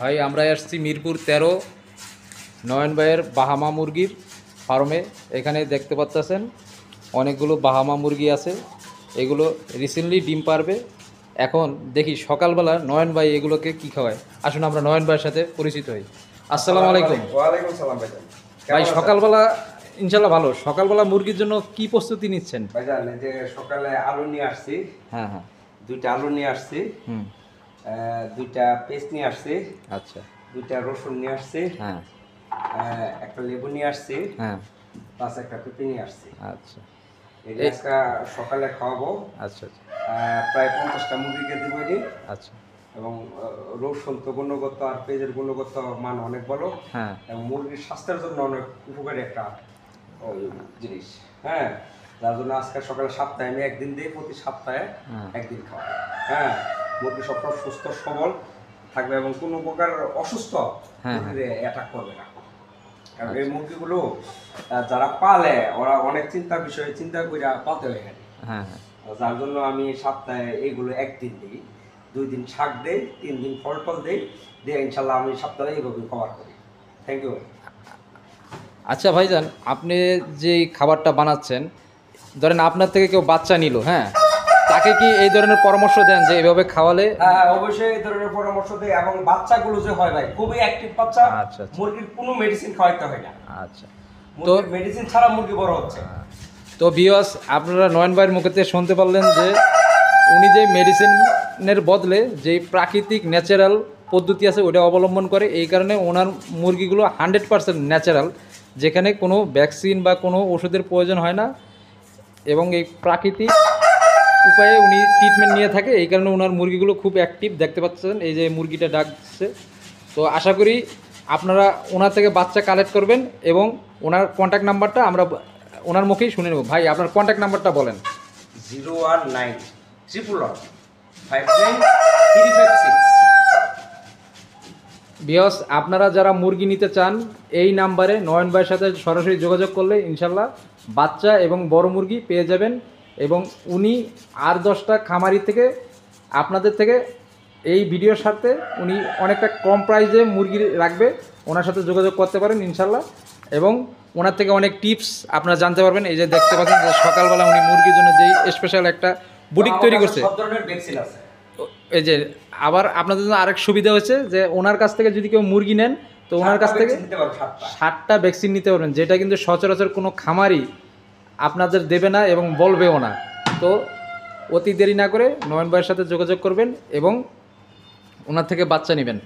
ভাই আমরা আসছি মিরপুর 13 নয়ন ভাইয়ের বাহামা মুরগির ফার্মে। এখানে দেখতে পাচ্ছেন অনেকগুলো বাহামা মুরগি আছে। এগুলো রিসেন্টলি ডিম পারবে। এখন দেখি সকালবেলা নয়ন ভাই এগুলোকে কি খাওয়ায়। আসুন আমরা নয়ন ভাইয়ের সাথে পরিচিত হই। আসসালামু আলাইকুম। ওয়ালাইকুম সালাম ভাইজান। ভাই সকালবেলা ইনশাল্লাহ ভালো। সকালবেলা মুরগির জন্য কি প্রস্তুতি নিচ্ছেন? ভাইজান এই যে সকালে আলু নিয়ে আসছি। হ্যাঁ হ্যাঁ, দুইটা আলু নিয়ে আসছি। হুম, দুইটা পেস্ট নিয়ে আসছি। আচ্ছা, দুইটা রসুন নিয়ে আসছি। হ্যাঁ একটা লেবু নিয়ে আসছি। হ্যাঁ, প্লাস একটা পেঁপে নিয়ে আসছি। আচ্ছা আজকে সকালে খাওয়াবো। আচ্ছা আচ্ছা প্রায় 50টা মুরগিকে দিব এটি। আচ্ছা, এবং রসুন তো গুণগত আর পেঁয়াজের গুণগত মান অনেক ভালো। হ্যাঁ এবং মুরগির স্বাস্থ্যের জন্য অনেক উপকারী একটা জিনিস। হ্যাঁ, যার জন্য আজকে সকালে সপ্তাহে আমি একদিন দিই, প্রতি সপ্তাহে একদিন খাওয়াই। হ্যাঁ, মুরগি সবসময় সুস্থ সবল থাকবে এবং কোনো প্রকার অসুস্থ মুরগির অ্যাটাক করবে না। কারণ এই মুরগিগুলো যারা পালে ওরা অনেক চিন্তা করে পালতে হয়। হ্যাঁ হ্যাঁ, যার জন্য আমি সপ্তাহে এইগুলো একদিন দিই, 2 দিন শাক দেই, 3 দিন ফল দেই, দিয়ে ইনশাল্লাহ আমি সপ্তাহে এইভাবে কভার করি। Thank you. আচ্ছা ভাইজান, আপনি যে খাবারটা বানাচ্ছেন, ধরেন আপনার থেকে কেউ বাচ্চা নিল, হ্যাঁ, তাকে কি এই ধরনের পরামর্শ দেন যে এইভাবে খাওয়ালে? হ্যাঁ, অবশ্যই এই ধরনের পরামর্শ দেই। এবং বাচ্চাগুলো যে হয় ভাই খুবই অ্যাক্টিভ বাচ্চা। আচ্ছা আচ্ছা, মুরগির কোনো মেডিসিন খাওয়াইতে হয় না। আচ্ছা, তো মেডিসিন ছাড়া মুরগি বড় হচ্ছে। তো ভিউয়ার্স, আপনারা নয়ন ভাইয়ের মুখে থেকে শুনতে পারলেন যে উনি যে মেডিসিনের বদলে যেই প্রাকৃতিক ন্যাচারাল পদ্ধতি আছে ওটা অবলম্বন করে। এই কারণে ওনার মুরগিগুলো 100% ন্যাচারাল, যেখানে কোনো ভ্যাকসিন বা কোনো ওষুধের প্রয়োজন হয় না এবং এই প্রাকৃতিক উপায়ে উনি ট্রিটমেন্ট নিয়ে থাকে। এই কারণে ওনার মুরগিগুলো খুব অ্যাক্টিভ। দেখতে পাচ্ছেন এই যে মুরগিটা ডাকছে। তো আশা করি আপনারা ওনার থেকে বাচ্চা কালেক্ট করবেন এবং ওনার কন্ট্যাক্ট নাম্বারটা আমরা ওনার মুখেই শুনে নেব। ভাই আপনার কন্ট্যাক্ট নাম্বারটা বলেন। 0191159356356। বিয়স, আপনারা যারা মুরগি নিতে চান এই নাম্বারে নয়ন ভাইয়ের সাথে সরাসরি যোগাযোগ করলে ইনশাল্লাহ বাচ্চা এবং বড় মুরগি পেয়ে যাবেন। এবং উনি আর 10টা খামারি থেকে আপনাদের থেকে এই ভিডিওর সাথে উনি অনেকটা কম প্রাইসে মুরগি রাখবে। ওনার সাথে যোগাযোগ করতে পারেন ইনশাল্লাহ। এবং ওনার থেকে অনেক টিপস আপনারা জানতে পারবেন। এই যে দেখতে পাচ্ছেন যে সকালবেলা উনি মুরগির জন্য যেই স্পেশাল একটা বুটিক তৈরি করছে। সব ধরনের ভ্যাকসিন আছে। এই যে আবার আপনাদের জন্য আরেক সুবিধা হচ্ছে যে ওনার কাছ থেকে যদি কেউ মুরগি নেন তো ওনার কাছ থেকে 7টা ভ্যাকসিন নিতে পারবেন, যেটা কিন্তু সচরাচর কোনো খামারই আপনাদের দেবে না এবং বলবেও না। তো অতি দেরি না করে নয়ন ভাইয়ের সাথে যোগাযোগ করবেন এবং ওনার থেকে বাচ্চা নেবেন।